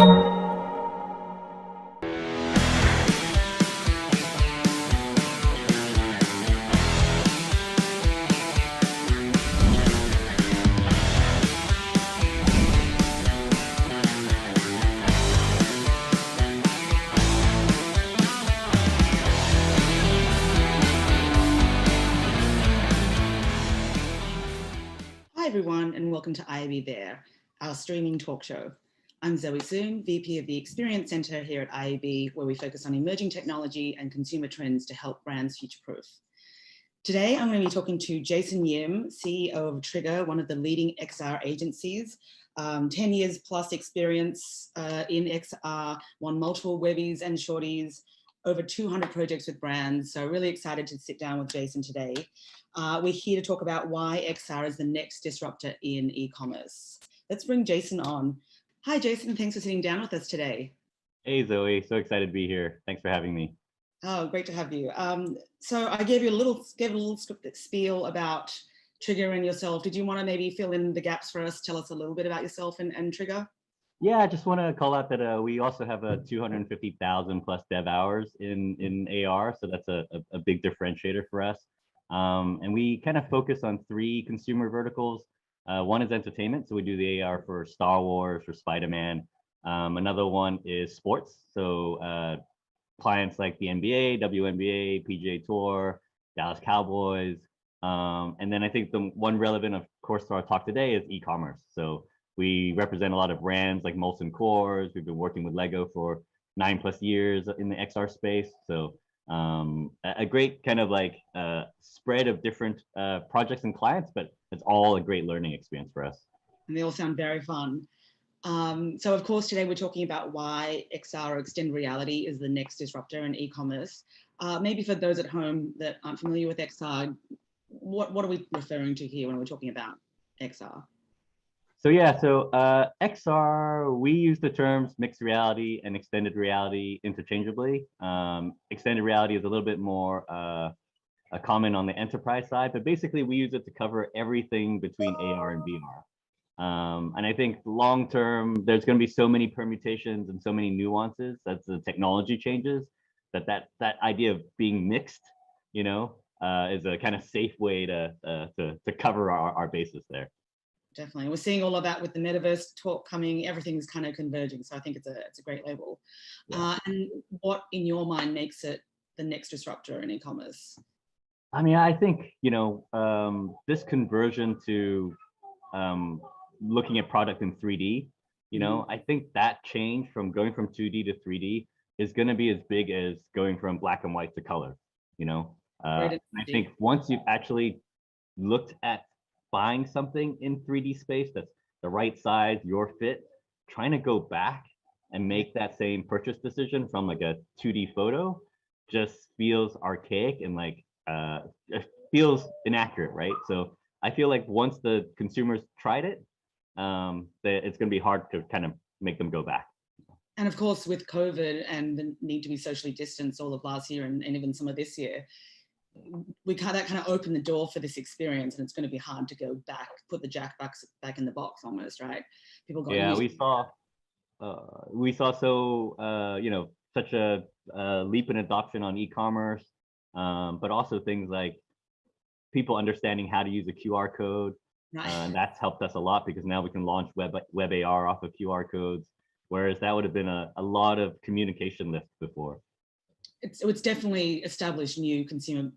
Hi everyone, and welcome to IAB There, our streaming talk show. I'm Zoe Soon, VP of the Experience Center here at IAB, where we focus on emerging technology and consumer trends to help brands future-proof. Today, I'm going to be talking to Jason Yim, CEO of Trigger, one of the leading XR agencies. 10 years plus experience in XR, won multiple Webbies and Shorties, over 200 projects with brands. So really excited to sit down with Jason today. We're here to talk about why XR is the next disruptor in e-commerce. Let's bring Jason on. Hi, Jason. Thanks for sitting down with us today. Hey, Zoe. So excited to be here. Thanks for having me. Oh, great to have you. So I gave a little spiel about Trigger and yourself. Did you want to maybe fill in the gaps for us? Tell us a little bit about yourself and Trigger. Yeah, I just want to call out that we also have 250,000 plus dev hours in AR. So that's a big differentiator for us. And we kind of focus on 3 consumer verticals. One is entertainment. So we do the AR for Star Wars, for Spider-Man. Another one is sports. So clients like the NBA, WNBA, PGA Tour, Dallas Cowboys. And then I think the one relevant, of course, to our talk today is e-commerce. So we represent a lot of brands like Molson Coors. We've been working with Lego for 9+ years in the XR space. So a great kind of like spread of different projects and clients, but it's all a great learning experience for us. And they all sound very fun. So of course, today we're talking about why XR or extended reality is the next disruptor in e-commerce. Maybe for those at home that aren't familiar with XR, what are we referring to here when we're talking about XR? So yeah, XR, we use the terms mixed reality and extended reality interchangeably. Extended reality is a little bit more common on the enterprise side, but basically we use it to cover everything between AR and VR. And I think long term, there's going to be so many permutations and so many nuances as the technology changes that idea of being mixed, you know, is a kind of safe way to cover our basis there. Definitely. We're seeing all of that with the metaverse talk coming, everything's kind of converging. So I think it's a great label. Yeah. And what in your mind makes it the next disruptor in e-commerce? I mean, I think, you know, this conversion to looking at product in 3D, you know, I think that change from going from 2D to 3D is going to be as big as going from black and white to color, you know. I think once you've actually looked at buying something in 3D space that's the right size, your fit, trying to go back and make that same purchase decision from like a 2D photo just feels archaic and like it feels inaccurate, right? So I feel like once the consumers tried it, that it's going to be hard to kind of make them go back. And of course, with COVID and the need to be socially distanced all of last year and even some of this year, that kind of opened the door for this experience, and it's going to be hard to go back, put the jack back in the box almost, right? People got we saw so you know, such a leap in adoption on e-commerce, but also things like people understanding how to use a QR code, and that's helped us a lot because now we can launch web AR off of QR codes, whereas that would have been a lot of communication lift before. It's definitely established new consumer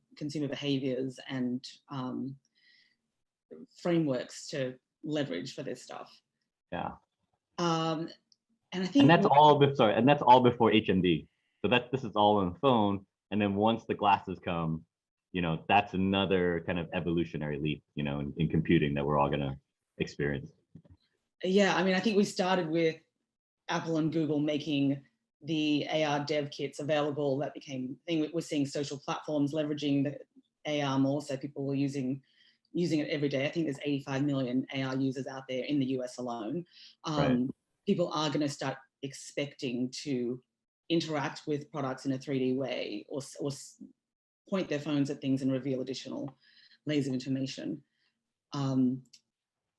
behaviors and frameworks to leverage for this stuff. Yeah. And I think that's all before HMD. So this is all on the phone, and then once the glasses come, you know, that's another kind of evolutionary leap, you know, in computing that we're all gonna experience. Yeah, I mean, I think we started with Apple and Google making the AR dev kits available. That became a thing. We're seeing social platforms leveraging the AR more, so people were using it every day. I think there's 85 million AR users out there in the US alone. Right. People are going to start expecting to interact with products in a 3D way, or point their phones at things and reveal additional layers of information.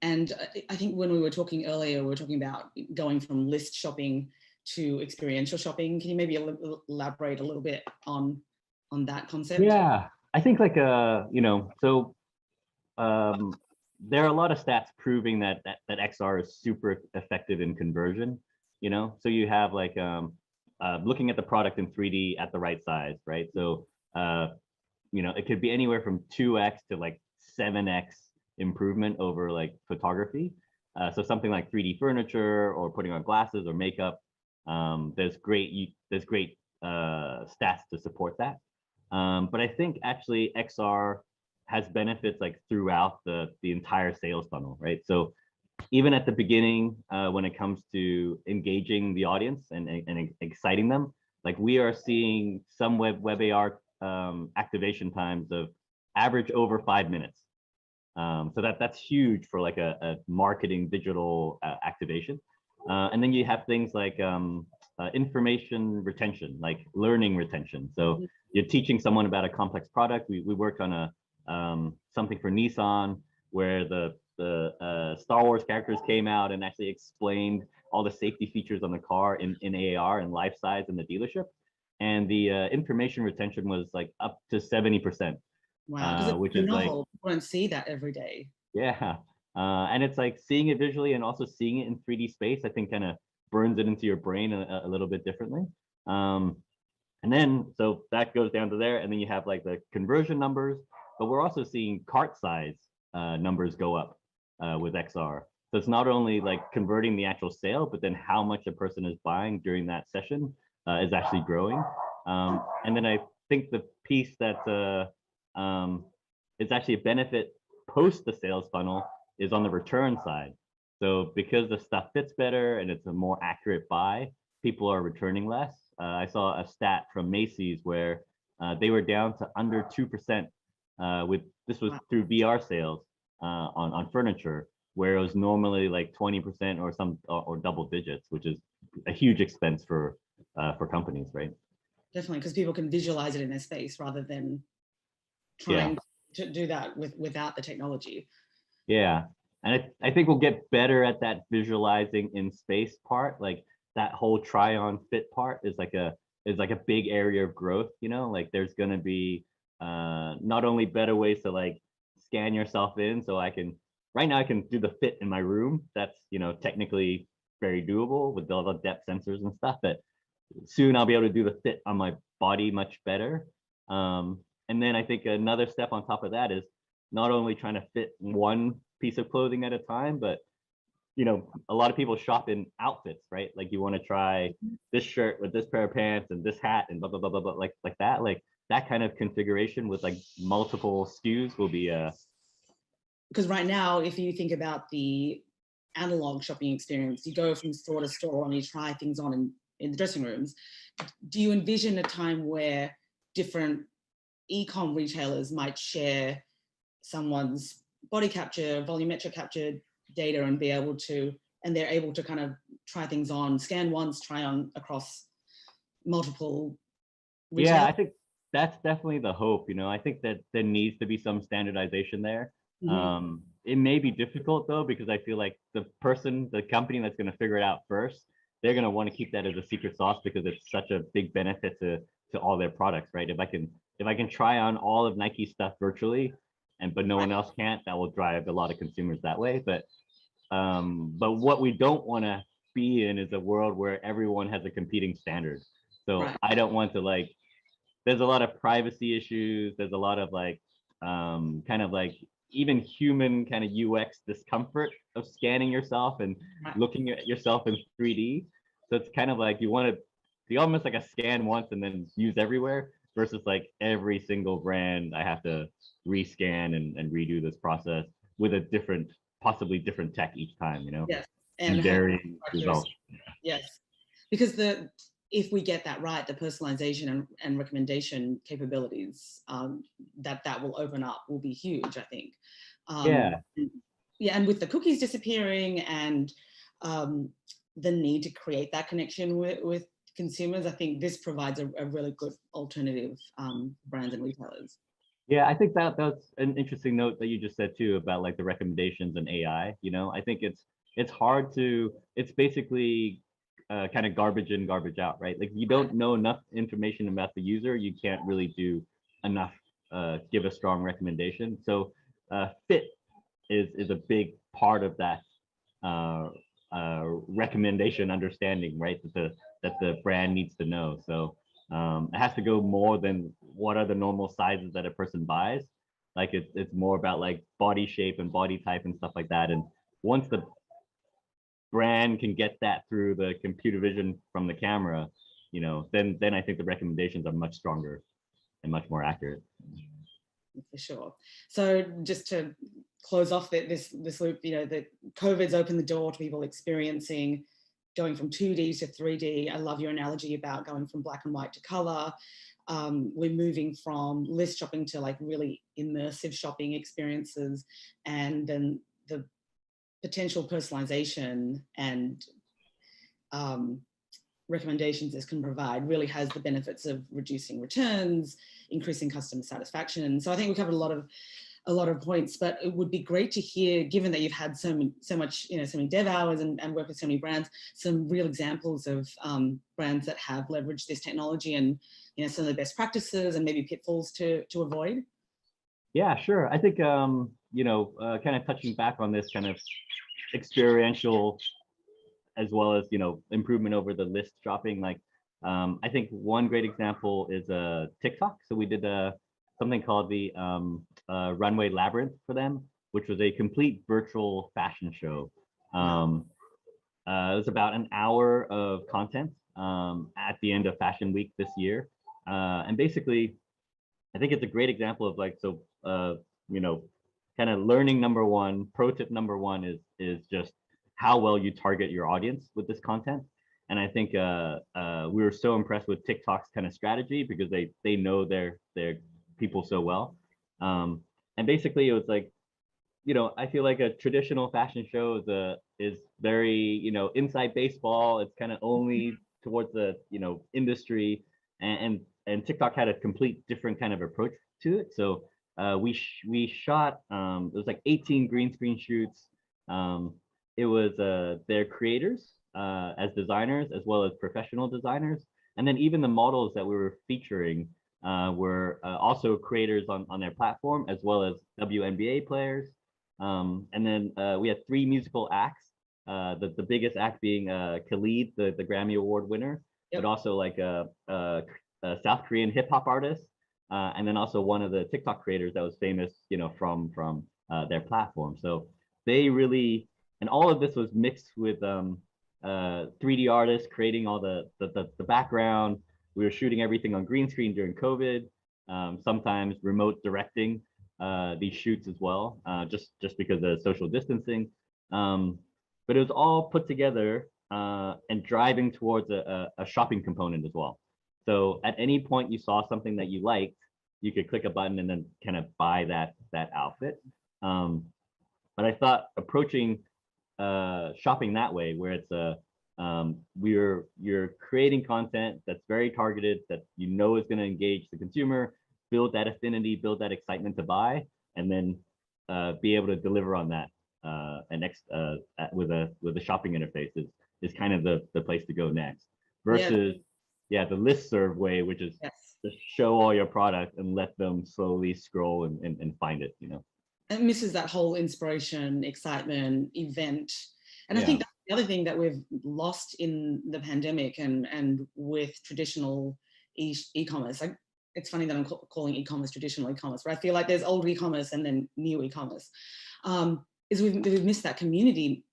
And I think when we were talking earlier, we were talking about going from list shopping to experiential shopping. Can you maybe elaborate a little bit on that concept? Yeah, I think like so there are a lot of stats proving that XR is super effective in conversion. So you have like looking at the product in 3D at the right size, right? So it could be anywhere from 2x to like 7x improvement over like photography. So something like 3D furniture or putting on glasses or makeup. There's great stats to support that. But I think actually XR has benefits like throughout the entire sales funnel, right? So even at the beginning, when it comes to engaging the audience and exciting them, like we are seeing some web AR activation times of average over 5 minutes. So that's huge for like a marketing digital activation. And then you have things like information retention, like learning retention. So you're teaching someone about a complex product. We worked on a something for Nissan where the Star Wars characters came out and actually explained all the safety features on the car in AR and life size in the dealership. And the information retention was like up to 70%. Wow, because which it's is like, novel. You won't see that every day. yeah. And it's like seeing it visually and also seeing it in 3D space, I think kind of burns it into your brain a little bit differently. And then, so that goes down to there. And then you have like the conversion numbers, but we're also seeing cart size numbers go up with XR. So it's not only like converting the actual sale, but then how much a person is buying during that session is actually growing. And then I think the piece that it's actually a benefit post the sales funnel is on the return side. So because the stuff fits better and it's a more accurate buy, people are returning less. I saw a stat from Macy's where they were down to under 2% with this was through VR sales on furniture, where it was normally like 20% or double digits, which is a huge expense for companies, right? Definitely, because people can visualize it in their space rather than trying to do that without the technology. Yeah. And I think we'll get better at that visualizing in space part. Like that whole try on fit part is like a big area of growth, like there's going to be not only better ways to like scan yourself in. So right now I can do the fit in my room. That's, technically very doable with all the depth sensors and stuff, but soon I'll be able to do the fit on my body much better. And then I think another step on top of that is not only trying to fit one piece of clothing at a time, but a lot of people shop in outfits, right? Like you want to try this shirt with this pair of pants and this hat and blah blah blah blah, blah like that kind of configuration with like multiple SKUs will be because right now, if you think about the analog shopping experience, you go from store to store and you try things on in the dressing rooms. Do you envision a time where different e-com retailers might share someone's body capture, volumetric capture data and they're able to kind of try things on, scan once, try on across multiple retailers? Yeah, I think that's definitely the hope. I think that there needs to be some standardization there. It may be difficult though, because I feel like the company that's going to figure it out first, they're going to want to keep that as a secret sauce because it's such a big benefit to all their products, right? If I can try on all of Nike stuff virtually, but no one else can't, that will drive a lot of consumers that way. But what we don't want to be in is a world where everyone has a competing standard. So I don't want to there's a lot of privacy issues. There's a lot of kind of like even human kind of UX discomfort of scanning yourself and looking at yourself in 3D. So it's kind of like you almost like a scan once and then use everywhere versus like every single brand I have to rescan and redo this process with a possibly different tech each time, Yes. And varying results. Yes. Because if we get that right, the personalization and recommendation capabilities that will open up will be huge, I think. And with the cookies disappearing and the need to create that connection with consumers, I think this provides a really good alternative brands and retailers. Yeah, I think that's an interesting note that you just said too about like the recommendations and AI. You know, I think it's hard to it's basically kind of garbage in, garbage out, right? Like you Right. don't know enough information about the user, you can't really do enough give a strong recommendation. So fit is a big part of that uh, recommendation understanding, right? That the brand needs to know. So it has to go more than what are the normal sizes that a person buys. Like it's more about like body shape and body type and stuff like that. And once the brand can get that through the computer vision from the camera, you know, then I think the recommendations are much stronger and much more accurate. For sure. So just to close off this loop, you know, that COVID's opened the door to people experiencing going from 2D to 3D. I love your analogy about going from black and white to color. We're moving from list shopping to like really immersive shopping experiences, and then the potential personalization and recommendations this can provide really has the benefits of reducing returns, increasing customer satisfaction. So I think we covered a lot of points, but it would be great to hear, given that you've had so much, you know, so many dev hours and work with so many brands, some real examples of brands that have leveraged this technology and, you know, some of the best practices and maybe pitfalls to avoid. Yeah, sure. I think you know, kind of touching back on this kind of experiential as well as, you know, improvement over the list shopping. Like I think one great example is TikTok. So we did something called the Runway Labyrinth for them, which was a complete virtual fashion show. It was about an hour of content at the end of Fashion Week this year. And basically, I think it's a great example of like, so, you know, kind of learning number one, pro tip number one is just how well you target your audience with this content. And I think we were so impressed with TikTok's kind of strategy because they know their people so well. And basically it was like, you know, I feel like a traditional fashion show is very, you know, inside baseball. It's kind of only towards the, you know, industry, and TikTok had a complete different kind of approach to it. So we shot it was like 18 green screen shoots. It was their creators as designers as well as professional designers, and then even the models that we were featuring were also creators on their platform as well as WNBA players. And then we had 3 musical acts. The biggest act being Khalid, the Grammy Award winner, Yep. but also like a South Korean hip hop artist, and then also one of the TikTok creators that was famous, you know, from their platform. So they really, and all of this was mixed with 3D artists creating all the background. We were shooting everything on green screen during COVID, sometimes remote directing these shoots as well, just because of social distancing. But it was all put together and driving towards a shopping component as well. So at any point you saw something that you liked, you could click a button and then kind of buy that outfit. But I thought approaching shopping that way, where it's you're creating content that's very targeted, that you know is going to engage the consumer, build that affinity, build that excitement to buy, and then be able to deliver on that with a shopping interface is kind of the place to go next. Versus, yeah, the listserv way, which is just show all your product and let them slowly scroll and find it, you know. It misses that whole inspiration, excitement, event. And I think that's the other thing that we've lost in the pandemic and with traditional e-commerce. Like, it's funny that I'm calling e-commerce traditional e-commerce, but I feel like there's old e-commerce and then new e-commerce. Is we've missed that community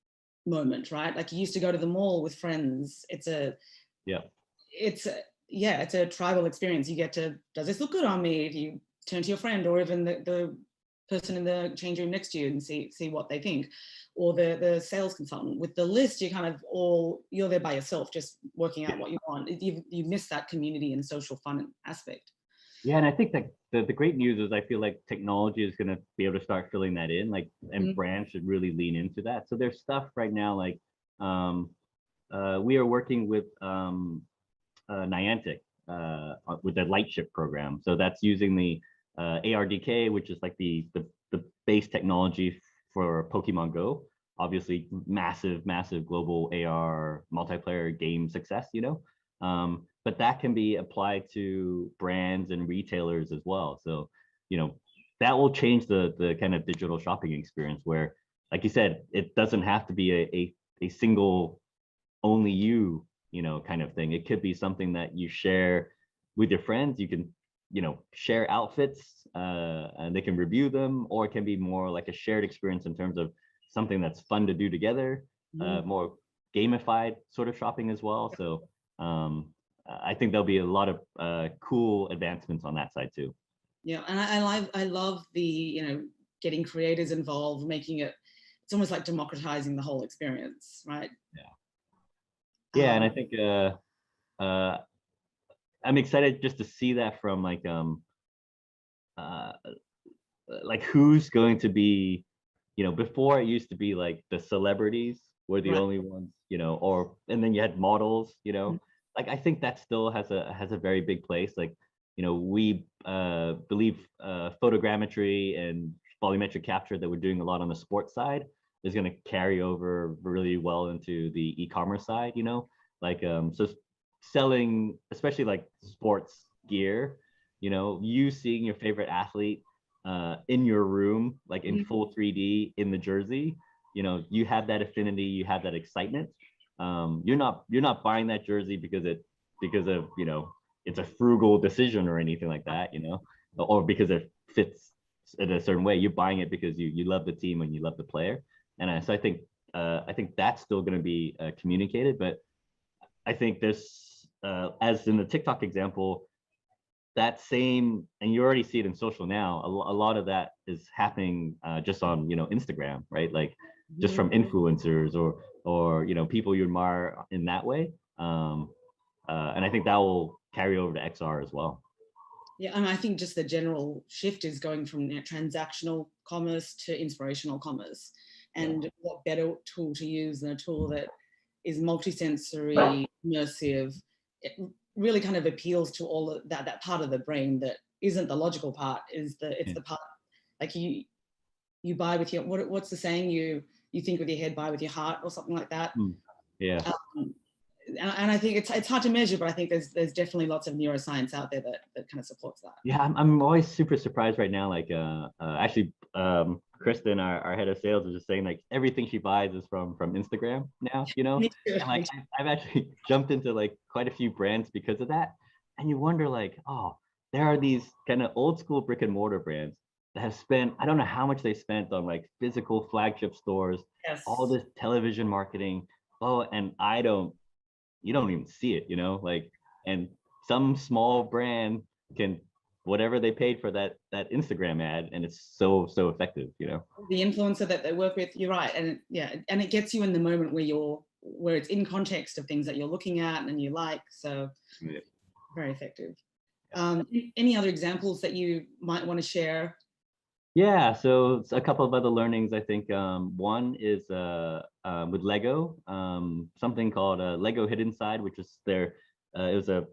moment, right? Like you used to go to the mall with friends. It's a tribal experience. You get to, does this look good on me? If you turn to your friend or even the person in the change room next to you and see what they think, or the sales consultant. With the list, you kind of you're there by yourself, just working out what you want. You miss that community and social fun aspect. Yeah, and I think that the great news is I feel like technology is going to be able to start filling that in, like, and brands should really lean into that. So there's stuff right now like we are working with Niantic with the Lightship program. So that's using the ARDK, which is like the base technology for Pokemon Go. Obviously, massive global AR multiplayer game success, but that can be applied to brands and retailers as well. So, that will change the kind of digital shopping experience where, like you said, it doesn't have to be a single only you, kind of thing. It could be something that you share with your friends. You can, share outfits and they can review them, or it can be more like a shared experience in terms of something that's fun to do together, more gamified sort of shopping as well. So I think there'll be a lot of cool advancements on that side too. Yeah, and I love the, getting creators involved, making it, it's almost like democratizing the whole experience, right? Yeah, and I think I'm excited just to see that from like who's going to be, before it used to be like the celebrities were the only ones, and then you had models, like I think that still has a very big place. Like, we believe photogrammetry and volumetric capture that we're doing a lot on the sports side is going to carry over really well into the e-commerce side, like so selling, especially like sports gear, you seeing your favorite athlete in your room, like in full 3D in the jersey, you have that affinity, you have that excitement. You're not buying that jersey because of it's a frugal decision or anything like that, or because it fits in a certain way. You're buying it because you love the team and you love the player. And so I think that's still going to be communicated, but I think there's as in the TikTok example, that same, and you already see it in social now, a lot of that is happening just on Instagram, right? Like just from influencers or people you admire in that way. And I think that will carry over to XR as well. Yeah, and I think just the general shift is going from transactional commerce to inspirational commerce. And what better tool to use than a tool that is multisensory, immersive. It really kind of appeals to all of that part of the brain that isn't the logical part, it's the part, like you buy with your, what's the saying, you think with your head, buy with your heart, or something like that. Yeah. And I think it's hard to measure, but I think there's definitely lots of neuroscience out there that kind of supports that. Yeah, I'm always super surprised right now. Like actually, Kristen, our head of sales, is just saying like everything she buys is from Instagram now. Me too. And like I've actually jumped into like quite a few brands because of that. And you wonder like, oh, there are these kind of old school brick and mortar brands that have spent, I don't know how much they spent on like physical flagship stores, all this television marketing. Oh, and you don't even see it, like, and some small brand can, whatever they paid for that Instagram ad, and it's so effective, The influencer that they work with, you're right, and and it gets you in the moment where it's in context of things that you're looking at and you like, so very effective. Any other examples that you might want to share? Yeah, so it's a couple of other learnings. I think one is with Lego, something called Lego Hidden Side, which is it was a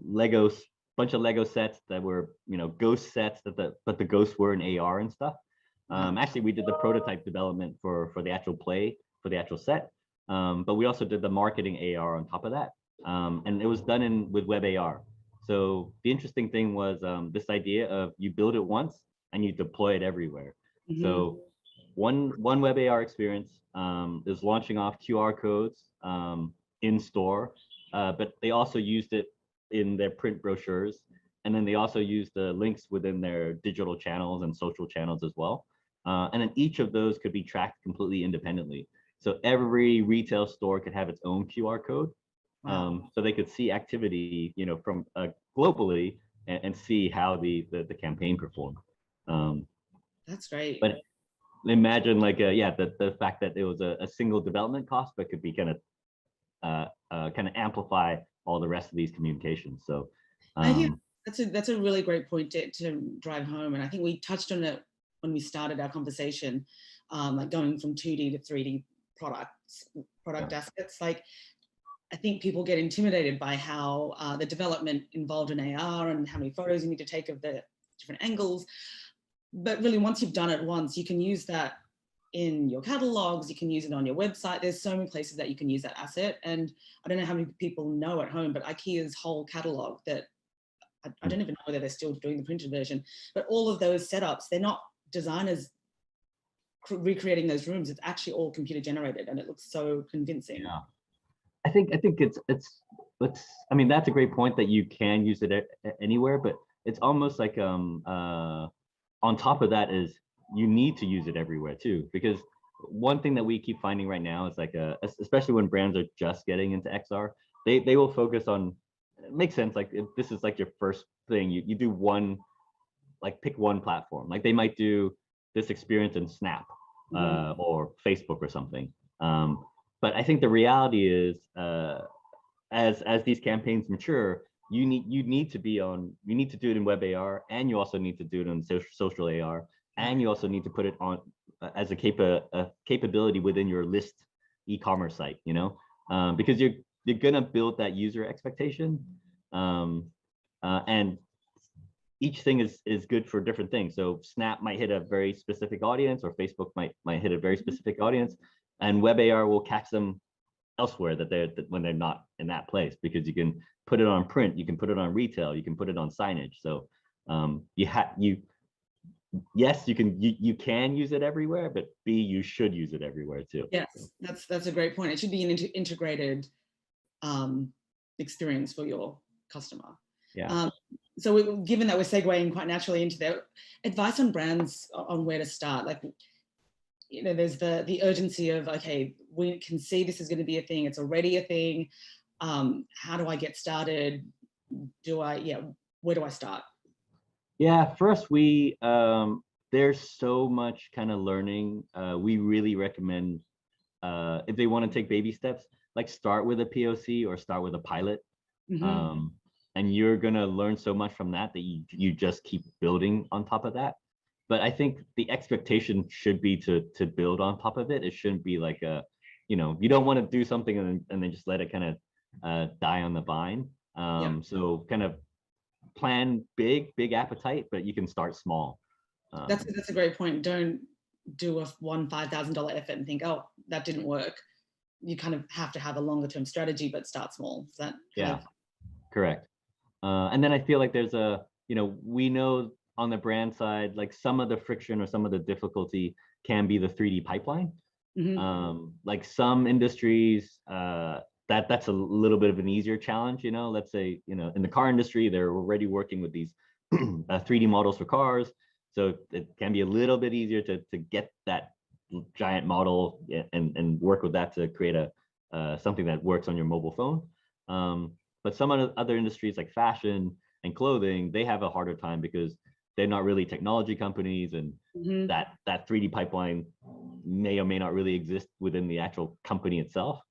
Lego bunch of Lego sets that were ghost sets but the ghosts were in AR and stuff. Actually, we did the prototype development for the actual play, for the actual set, but we also did the marketing AR on top of that, and it was done with web AR. So the interesting thing was this idea of you build it once and you deploy it everywhere. So one web AR experience is launching off QR codes in store, but they also used it in their print brochures, and then they also used the links within their digital channels and social channels as well. And then each of those could be tracked completely independently. So every retail store could have its own QR code, so they could see activity, from globally and see how the campaign performed. That's great. But imagine like the fact that it was a single development cost, but could be kind of amplify all the rest of these communications. So I think that's a really great point to drive home, and I think we touched on it when we started our conversation, like going from 2D to 3D product assets. Like I think people get intimidated by how the development involved in AR and how many photos you need to take of the different angles. But really, once you've done it once, you can use that in your catalogs, you can use it on your website. There's so many places that you can use that asset. And I don't know how many people know at home, but IKEA's whole catalog that I don't even know whether they're still doing the printed version, but all of those setups, they're not designers recreating those rooms. It's actually all computer generated, and it looks so convincing. Yeah. I think it's I mean, that's a great point that you can use it anywhere, but it's almost like on top of that is you need to use it everywhere too, because one thing that we keep finding right now is like especially when brands are just getting into XR, they will focus on, it makes sense, like if this is like your first thing, you do one, like pick one platform, like they might do this experience in Snap or Facebook or something. But I think the reality is, as these campaigns mature, you need to do it in web AR, and you also need to do it in social AR, and you also need to put it on as a capability within your list e-commerce site, you know, because you're gonna build that user expectation, and each thing is good for different things. So Snap might hit a very specific audience, or Facebook might hit a very specific audience, and web AR will catch them elsewhere when they're not in that place, because you can put it on print, you can put it on retail, you can put it on signage. So yes, you can use it everywhere, but B, you should use it everywhere too. Yes, that's a great point. It should be an integrated experience for your customer. Yeah. So given that we're segueing quite naturally into their advice on brands on where to start, like, you know, there's the urgency of, okay, we can see this is going to be a thing. It's already a thing. How do I get started? Where do I start? Yeah, for us, there's so much kind of learning. We really recommend, if they want to take baby steps, like start with a POC or start with a pilot. And you're gonna learn so much from that you just keep building on top of that. But I think the expectation should be to build on top of it. It shouldn't be like you don't want to do something and then just let it kind of die on the vine. So kind of plan big appetite, but you can start small. That's a great point. Don't do a $5,000 effort and think, oh, that didn't work. You kind of have to have a longer term strategy, but start small. Is that correct? And then I feel like there's we know on the brand side, like some of the friction or some of the difficulty can be the 3D pipeline. Like some industries, that's a little bit of an easier challenge. Let's say, in the car industry, they're already working with these 3D models for cars. So it can be a little bit easier to get that giant model and work with that to create something that works on your mobile phone. But some other industries like fashion and clothing, they have a harder time because they're not really technology companies, and that 3D pipeline may or may not really exist within the actual company itself.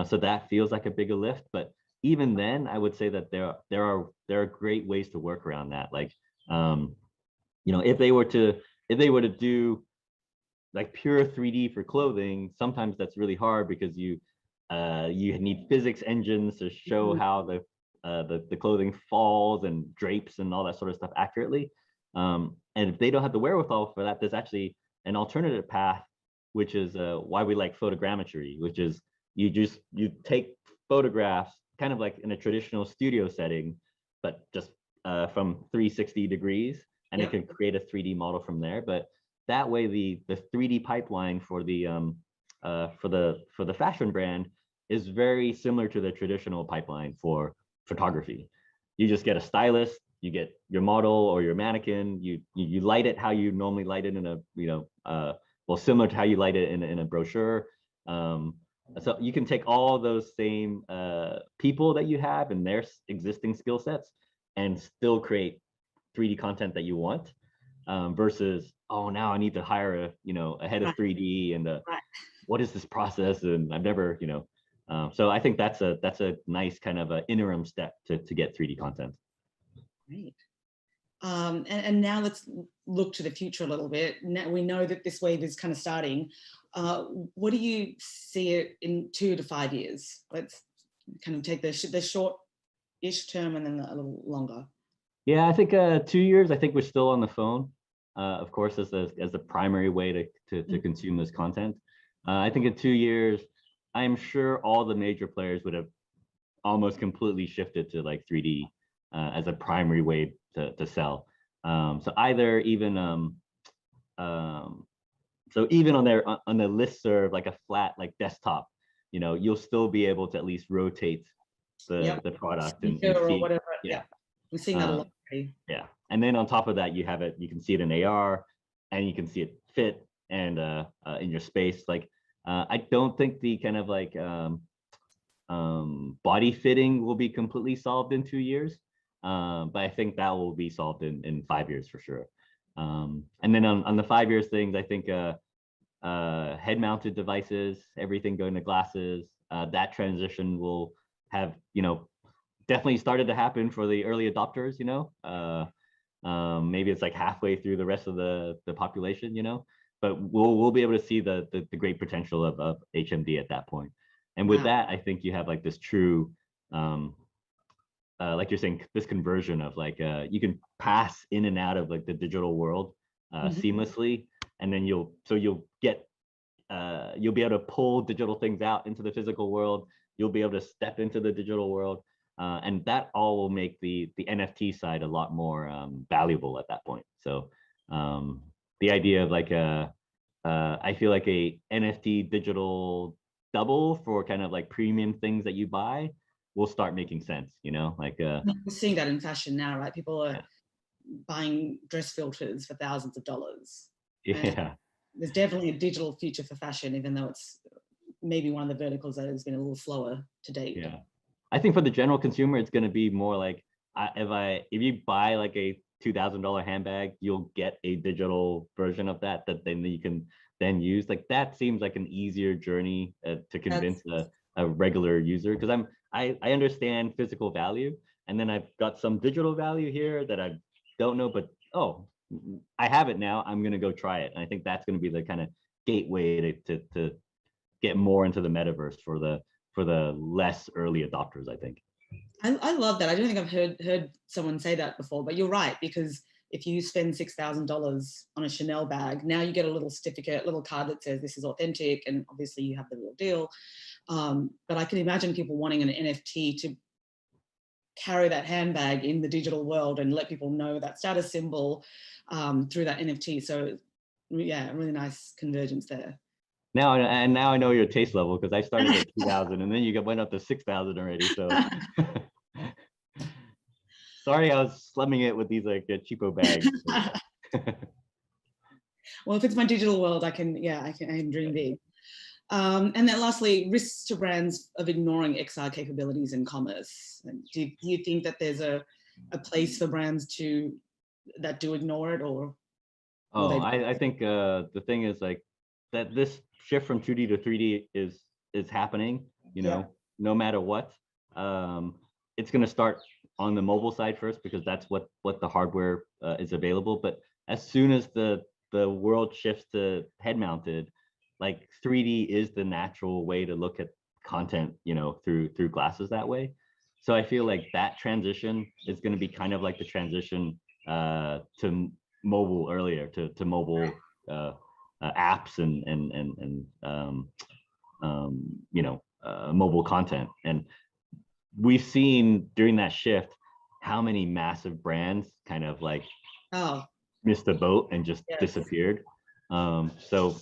So that feels like a bigger lift. But even then, I would say that there are great ways to work around that. Like, if they were to do like pure 3D for clothing, sometimes that's really hard because you need physics engines to show how the clothing falls and drapes and all that sort of stuff accurately. And if they don't have the wherewithal for that, there's actually an alternative path, which is why we like photogrammetry, which is you take photographs kind of like in a traditional studio setting, but just from 360 degrees, and it can create a 3D model from there. But that way, the 3D pipeline for the fashion brand is very similar to the traditional pipeline for photography. You just get a stylist, you get your model or your mannequin, you light it how you normally light it in a similar to how you light it in a brochure. So you can take all those same people that you have and their existing skill sets and still create 3D content that you want, versus, oh, now I need to hire a head of 3D and what is this process, and I've never so I think that's a nice kind of an interim step to get 3D content. Great. And now let's look to the future a little bit. Now we know that this wave is kind of starting. What do you see it in 2 to 5 years? Let's kind of take the short-ish term and then a little longer. Yeah, I think 2 years. I think we're still on the phone, of course, as the primary way to consume this content. I think in 2 years, I'm sure all the major players would have almost completely shifted to like 3D as a primary way to sell. So either even so even on the listserv, like a flat like desktop, you'll still be able to at least rotate Yep. the product and Speaker or see. whatever. Yeah. Yeah. We're seeing that a Um, lot already. yeah. And then on top of that, you can see it in AR and you can see it fit and in your space. Like I don't think the kind of like body fitting will be completely solved in 2 years. But I think that will be solved in 5 years for sure. And then on the 5 years things, I think head mounted devices, everything going to glasses, that transition will have, definitely started to happen for the early adopters, maybe it's like halfway through the rest of the population, but we'll be able to see the great potential of HMD at that point. And with Wow. that, I think you have like this true, like you're saying, this conversion of like you can pass in and out of like the digital world seamlessly, and then you'll get you'll be able to pull digital things out into the physical world. You'll be able to step into the digital world, and that all will make the NFT side a lot more valuable at that point. So the idea of like I feel like a NFT digital double for kind of like premium things that you buy will start making sense, like We're seeing that in fashion now, right? People are yeah. buying dress filters for thousands of dollars. And Yeah. there's definitely a digital future for fashion, even though it's maybe one of the verticals that has been a little slower to date. Yeah. I think for the general consumer, it's going to be more like if you buy like a $2,000 handbag, you'll get a digital version of that then you can then use. Like that seems like an easier journey to convince a regular user, because I understand physical value, and then I've got some digital value here that I don't know, but oh, I have it now. I'm going to go try it, and I think that's going to be the kind of gateway to get more into the metaverse for the less early adopters, I think. I love that. I don't think I've heard someone say that before, but you're right, because if you spend $6,000 on a Chanel bag, now you get a little certificate, little card that says this is authentic, and obviously you have the real deal. But I can imagine people wanting an NFT to carry that handbag in the digital world and let people know that status symbol through that NFT. So yeah, really nice convergence there. Now I know your taste level, because I started at 2,000 and then you went up to 6,000 already. So sorry, I was slumming it with these like cheapo bags. Well, if it's my digital world, I can dream big. And then lastly, risks to brands of ignoring XR capabilities in commerce. And do you think that there's a place for brands that do ignore it, or I think the thing is like that this shift from 2D to 3D is happening, no matter what. It's going to start on the mobile side first, because that's what the hardware is available. But as soon as the world shifts to head mounted, like 3D is the natural way to look at content, through glasses that way. So I feel like that transition is going to be kind of like the transition to mobile earlier, to mobile apps and mobile content. And we've seen during that shift how many massive brands kind of like missed the boat and just disappeared. So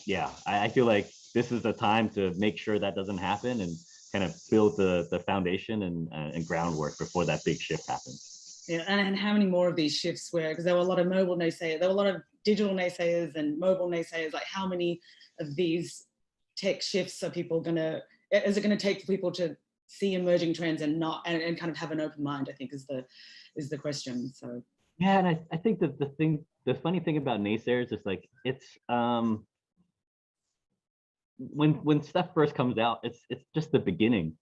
yeah, I feel like this is the time to make sure that doesn't happen and kind of build the foundation and groundwork before that big shift happens. Yeah, and how many more of these shifts because there were a lot of mobile naysayers, there were a lot of digital naysayers and mobile naysayers, like how many of these tech shifts is it going to take for people to see emerging trends and kind of have an open mind, I think is the question. So yeah, and I think that the funny thing about naysayers is like it's when stuff first comes out, it's just the beginning,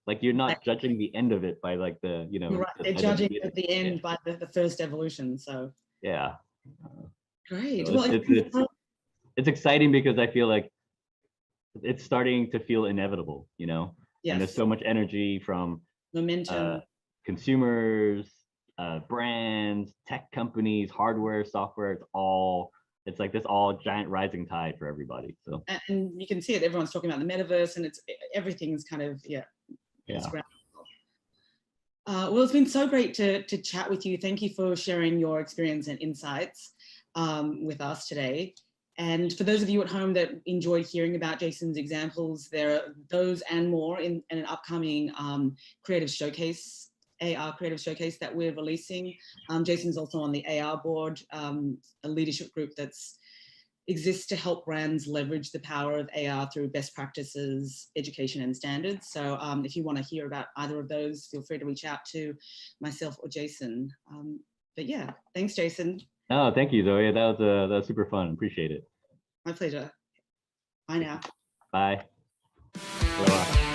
like you're not judging the end of it by like the right. They're judging at the end by the first evolution. So yeah, great. So it's exciting because I feel like it's starting to feel inevitable, Yes. And there's so much energy from momentum, consumers, brands, tech companies, hardware, software. It's like this all giant rising tide for everybody. So and you can see it. Everyone's talking about the metaverse, and everything's kind of Instagram. Well, it's been so great to chat with you. Thank you for sharing your experience and insights with us today. And for those of you at home that enjoyed hearing about Jason's examples, there are those and more in an upcoming creative showcase, AR creative showcase that we're releasing. Jason's also on the AR board, a leadership group that's exists to help brands leverage the power of AR through best practices, education and standards. So if you want to hear about either of those, feel free to reach out to myself or Jason. But yeah, thanks, Jason. Oh, thank you, Zoe. That was super fun. Appreciate it. My pleasure. Bye now. Bye. Aloha.